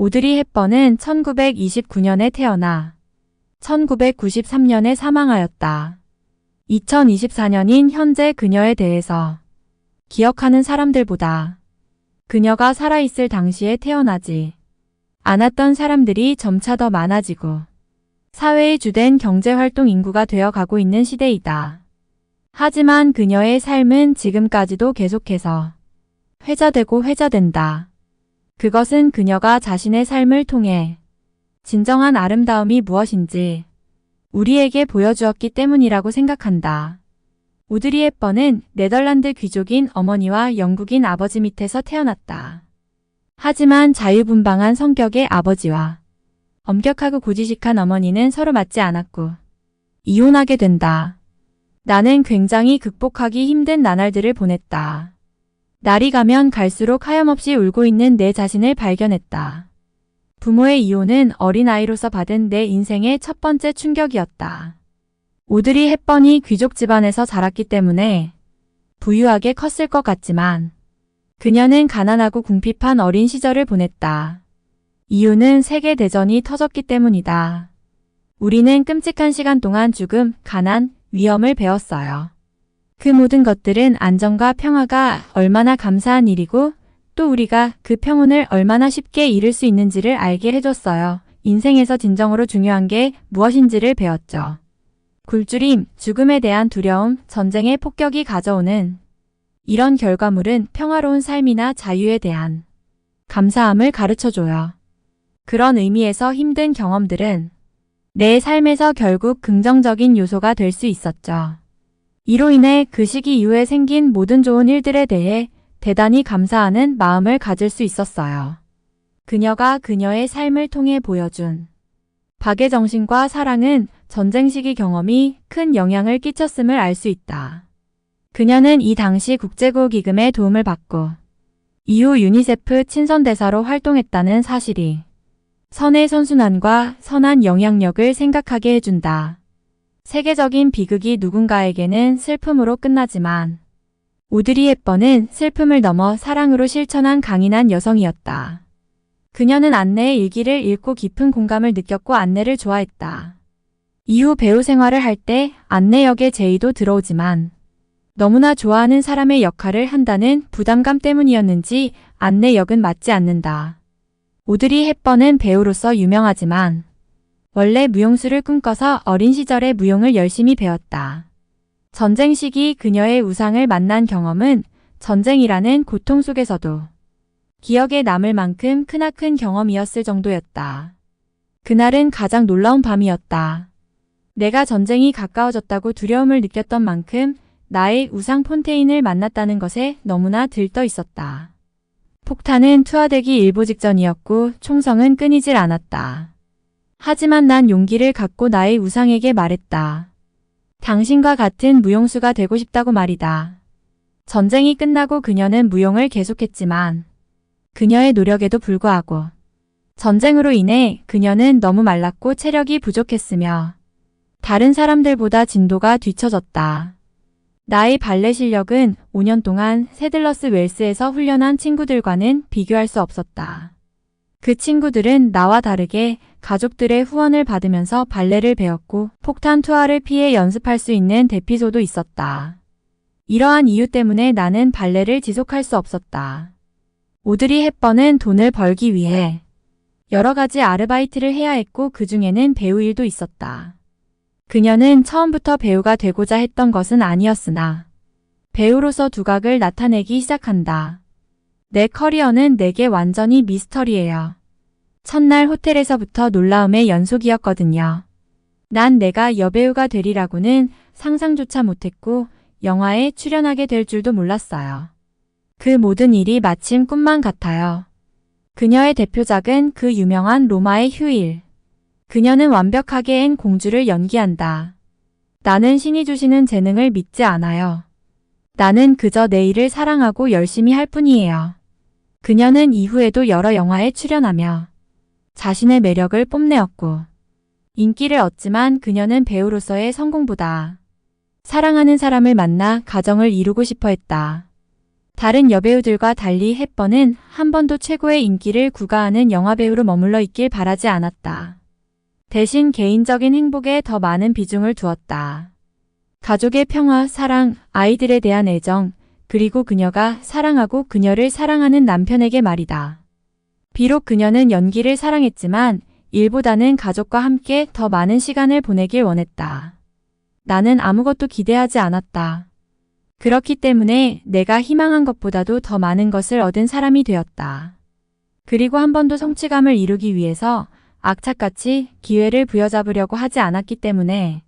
오드리 헵번은 1929년에 태어나 1993년에 사망하였다. 2024년인 현재 그녀에 대해서 기억하는 사람들보다 그녀가 살아있을 당시에 태어나지 않았던 사람들이 점차 더 많아지고 사회의 주된 경제활동 인구가 되어 가고 있는 시대이다. 하지만 그녀의 삶은 지금까지도 계속해서 회자되고 회자된다. 그것은 그녀가 자신의 삶을 통해 진정한 아름다움이 무엇인지 우리에게 보여주었기 때문이라고 생각한다. 오드리 헵번은 네덜란드 귀족인 어머니와 영국인 아버지 밑에서 태어났다. 하지만 자유분방한 성격의 아버지와 엄격하고 고지식한 어머니는 서로 맞지 않았고 이혼하게 된다. 나는 굉장히 극복하기 힘든 나날들을 보냈다. 날이 가면 갈수록 하염없이 울고 있는 내 자신을 발견했다. 부모의 이혼은 어린아이로서 받은 내 인생의 첫 번째 충격이었다. 오드리 헵번이 귀족 집안에서 자랐기 때문에 부유하게 컸을 것 같지만 그녀는 가난하고 궁핍한 어린 시절을 보냈다. 이유는 세계대전이 터졌기 때문이다. 우리는 끔찍한 시간 동안 죽음, 가난, 위험을 배웠어요. 그 모든 것들은 안정과 평화가 얼마나 감사한 일이고 또 우리가 그 평온을 얼마나 쉽게 이룰 수 있는지를 알게 해줬어요. 인생에서 진정으로 중요한 게 무엇인지를 배웠죠. 굴주림, 죽음에 대한 두려움, 전쟁의 폭격이 가져오는 이런 결과물은 평화로운 삶이나 자유에 대한 감사함을 가르쳐줘요. 그런 의미에서 힘든 경험들은 내 삶에서 결국 긍정적인 요소가 될 수 있었죠. 이로 인해 그 시기 이후에 생긴 모든 좋은 일들에 대해 대단히 감사하는 마음을 가질 수 있었어요. 그녀가 그녀의 삶을 통해 보여준 박의 정신과 사랑은 전쟁 시기 경험이 큰 영향을 끼쳤음을 알 수 있다. 그녀는 이 당시 국제구호기금의 도움을 받고 이후 유니세프 친선대사로 활동했다는 사실이 선의 선순환과 선한 영향력을 생각하게 해준다. 세계적인 비극이 누군가에게는 슬픔으로 끝나지만 오드리 헵번은 슬픔을 넘어 사랑으로 실천한 강인한 여성이었다. 그녀는 안내의 일기를 읽고 깊은 공감을 느꼈고 안내를 좋아했다. 이후 배우 생활을 할 때 안내 역의 제의도 들어오지만 너무나 좋아하는 사람의 역할을 한다는 부담감 때문이었는지 안내 역은 맞지 않는다. 오드리 헵번은 배우로서 유명하지만 원래 무용수를 꿈꿔서 어린 시절에 무용을 열심히 배웠다. 전쟁 시기 그녀의 우상을 만난 경험은 전쟁이라는 고통 속에서도 기억에 남을 만큼 크나큰 경험이었을 정도였다. 그날은 가장 놀라운 밤이었다. 내가 전쟁이 가까워졌다고 두려움을 느꼈던 만큼 나의 우상 폰테인을 만났다는 것에 너무나 들떠 있었다. 폭탄은 투하되기 일보 직전이었고 총성은 끊이질 않았다. 하지만 난 용기를 갖고 나의 우상에게 말했다. 당신과 같은 무용수가 되고 싶다고 말이다. 전쟁이 끝나고 그녀는 무용을 계속했지만 그녀의 노력에도 불구하고 전쟁으로 인해 그녀는 너무 말랐고 체력이 부족했으며 다른 사람들보다 진도가 뒤처졌다. 나의 발레 실력은 5년 동안 세들러스 웰스에서 훈련한 친구들과는 비교할 수 없었다. 그 친구들은 나와 다르게 가족들의 후원을 받으면서 발레를 배웠고 폭탄 투하를 피해 연습할 수 있는 대피소도 있었다. 이러한 이유 때문에 나는 발레를 지속할 수 없었다. 오드리 헵번은 돈을 벌기 위해 여러 가지 아르바이트를 해야 했고 그 중에는 배우 일도 있었다. 그녀는 처음부터 배우가 되고자 했던 것은 아니었으나 배우로서 두각을 나타내기 시작한다. 내 커리어는 내게 완전히 미스터리예요. 첫날 호텔에서부터 놀라움의 연속이었거든요. 난 내가 여배우가 되리라고는 상상조차 못했고 영화에 출연하게 될 줄도 몰랐어요. 그 모든 일이 마침 꿈만 같아요. 그녀의 대표작은 그 유명한 로마의 휴일. 그녀는 완벽하게 앤 공주를 연기한다. 나는 신이 주시는 재능을 믿지 않아요. 나는 그저 내 일을 사랑하고 열심히 할 뿐이에요. 그녀는 이후에도 여러 영화에 출연하며 자신의 매력을 뽐내었고 인기를 얻지만 그녀는 배우로서의 성공보다 사랑하는 사람을 만나 가정을 이루고 싶어 했다. 다른 여배우들과 달리 헵번은 한 번도 최고의 인기를 구가하는 영화배우로 머물러 있길 바라지 않았다. 대신 개인적인 행복에 더 많은 비중을 두었다. 가족의 평화, 사랑, 아이들에 대한 애정, 그리고 그녀가 사랑하고 그녀를 사랑하는 남편에게 말이다. 비록 그녀는 연기를 사랑했지만 일보다는 가족과 함께 더 많은 시간을 보내길 원했다. 나는 아무것도 기대하지 않았다. 그렇기 때문에 내가 희망한 것보다도 더 많은 것을 얻은 사람이 되었다. 그리고 한 번도 성취감을 이루기 위해서 악착같이 기회를 부여잡으려고 하지 않았기 때문에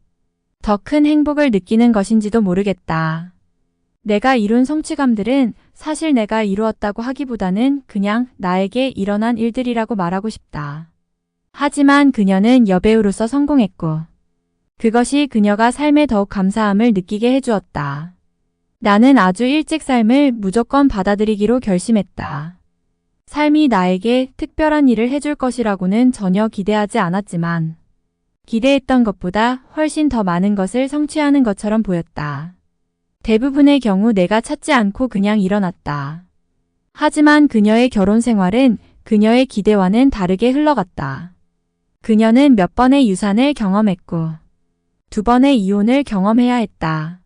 더 큰 행복을 느끼는 것인지도 모르겠다. 내가 이룬 성취감들은 사실 내가 이루었다고 하기보다는 그냥 나에게 일어난 일들이라고 말하고 싶다. 하지만 그녀는 여배우로서 성공했고 그것이 그녀가 삶에 더욱 감사함을 느끼게 해주었다. 나는 아주 일찍 삶을 무조건 받아들이기로 결심했다. 삶이 나에게 특별한 일을 해줄 것이라고는 전혀 기대하지 않았지만 기대했던 것보다 훨씬 더 많은 것을 성취하는 것처럼 보였다. 대부분의 경우 내가 찾지 않고 그냥 일어났다. 하지만 그녀의 결혼 생활은 그녀의 기대와는 다르게 흘러갔다. 그녀는 몇 번의 유산을 경험했고 2번의 이혼을 경험해야 했다.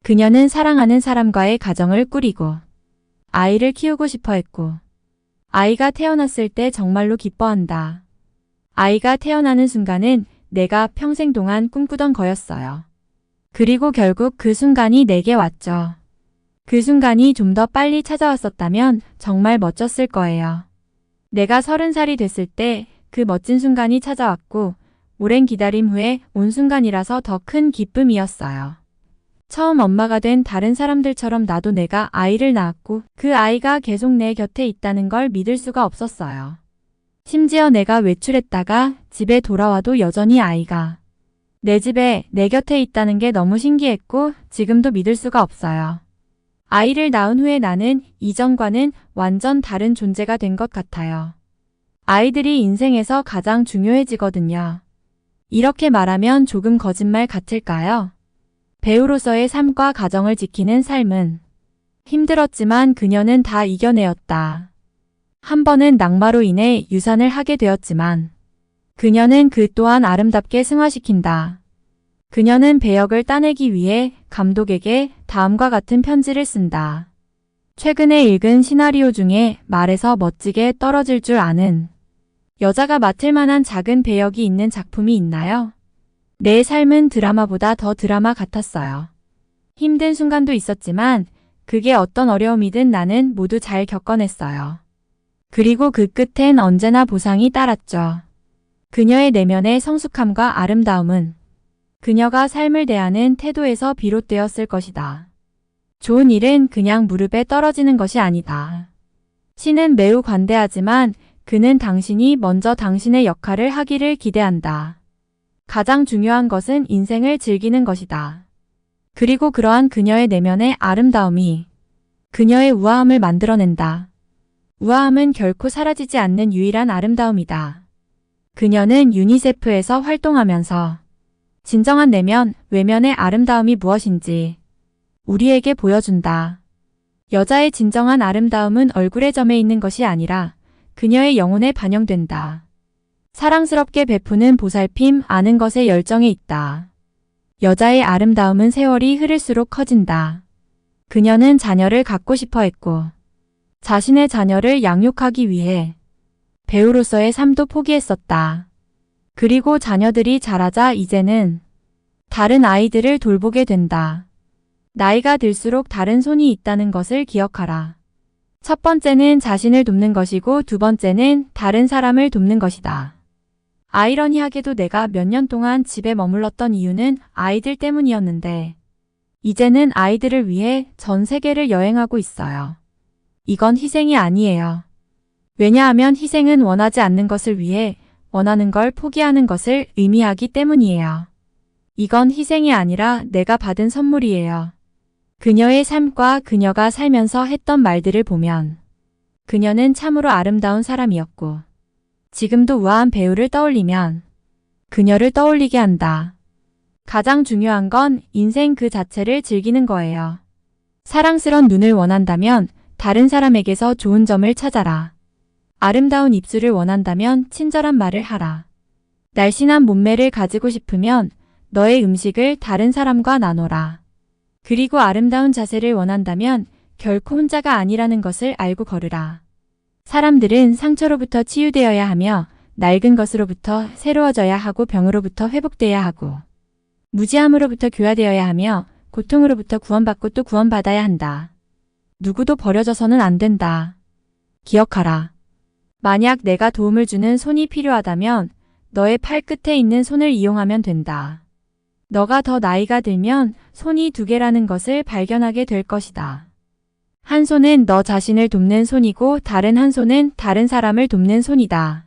그녀는 사랑하는 사람과의 가정을 꾸리고 아이를 키우고 싶어 했고 아이가 태어났을 때 정말로 기뻐한다. 아이가 태어나는 순간은 내가 평생 동안 꿈꾸던 거였어요. 그리고 결국 그 순간이 내게 왔죠. 그 순간이 좀 더 빨리 찾아왔었다면 정말 멋졌을 거예요. 내가 30살이 됐을 때 그 멋진 순간이 찾아왔고 오랜 기다림 후에 온 순간이라서 더 큰 기쁨이었어요. 처음 엄마가 된 다른 사람들처럼 나도 내가 아이를 낳았고 그 아이가 계속 내 곁에 있다는 걸 믿을 수가 없었어요. 심지어 내가 외출했다가 집에 돌아와도 여전히 아이가 내 집에 내 곁에 있다는 게 너무 신기했고 지금도 믿을 수가 없어요. 아이를 낳은 후에 나는 이전과는 완전 다른 존재가 된 것 같아요. 아이들이 인생에서 가장 중요해지거든요. 이렇게 말하면 조금 거짓말 같을까요? 배우로서의 삶과 가정을 지키는 삶은 힘들었지만 그녀는 다 이겨내었다. 한 번은 낙마로 인해 유산을 하게 되었지만 그녀는 그 또한 아름답게 승화시킨다. 그녀는 배역을 따내기 위해 감독에게 다음과 같은 편지를 쓴다. 최근에 읽은 시나리오 중에 말에서 멋지게 떨어질 줄 아는 여자가 맡을 만한 작은 배역이 있는 작품이 있나요? 내 삶은 드라마보다 더 드라마 같았어요. 힘든 순간도 있었지만 그게 어떤 어려움이든 나는 모두 잘 겪어냈어요. 그리고 그 끝엔 언제나 보상이 따랐죠. 그녀의 내면의 성숙함과 아름다움은 그녀가 삶을 대하는 태도에서 비롯되었을 것이다. 좋은 일은 그냥 무릎에 떨어지는 것이 아니다. 신은 매우 관대하지만 그는 당신이 먼저 당신의 역할을 하기를 기대한다. 가장 중요한 것은 인생을 즐기는 것이다. 그리고 그러한 그녀의 내면의 아름다움이 그녀의 우아함을 만들어낸다. 우아함은 결코 사라지지 않는 유일한 아름다움이다. 그녀는 유니세프에서 활동하면서 진정한 내면, 외면의 아름다움이 무엇인지 우리에게 보여준다. 여자의 진정한 아름다움은 얼굴의 점에 있는 것이 아니라 그녀의 영혼에 반영된다. 사랑스럽게 베푸는 보살핌, 아는 것에 열정에 있다. 여자의 아름다움은 세월이 흐를수록 커진다. 그녀는 자녀를 갖고 싶어 했고 자신의 자녀를 양육하기 위해 배우로서의 삶도 포기했었다. 그리고 자녀들이 자라자 이제는 다른 아이들을 돌보게 된다. 나이가 들수록 다른 손이 있다는 것을 기억하라. 첫 번째는 자신을 돕는 것이고 두 번째는 다른 사람을 돕는 것이다. 아이러니하게도 내가 몇 년 동안 집에 머물렀던 이유는 아이들 때문이었는데 이제는 아이들을 위해 전 세계를 여행하고 있어요. 이건 희생이 아니에요. 왜냐하면 희생은 원하지 않는 것을 위해 원하는 걸 포기하는 것을 의미하기 때문이에요. 이건 희생이 아니라 내가 받은 선물이에요. 그녀의 삶과 그녀가 살면서 했던 말들을 보면 그녀는 참으로 아름다운 사람이었고 지금도 우아한 배우를 떠올리면 그녀를 떠올리게 한다. 가장 중요한 건 인생 그 자체를 즐기는 거예요. 사랑스런 눈을 원한다면 다른 사람에게서 좋은 점을 찾아라. 아름다운 입술을 원한다면 친절한 말을 하라. 날씬한 몸매를 가지고 싶으면 너의 음식을 다른 사람과 나눠라. 그리고 아름다운 자세를 원한다면 결코 혼자가 아니라는 것을 알고 걸으라. 사람들은 상처로부터 치유되어야 하며 낡은 것으로부터 새로워져야 하고 병으로부터 회복되어야 하고 무지함으로부터 교화되어야 하며 고통으로부터 구원받고 또 구원받아야 한다. 누구도 버려져서는 안 된다. 기억하라. 만약 내가 도움을 주는 손이 필요하다면 너의 팔 끝에 있는 손을 이용하면 된다. 너가 더 나이가 들면 손이 두 개라는 것을 발견하게 될 것이다. 한 손은 너 자신을 돕는 손이고 다른 한 손은 다른 사람을 돕는 손이다.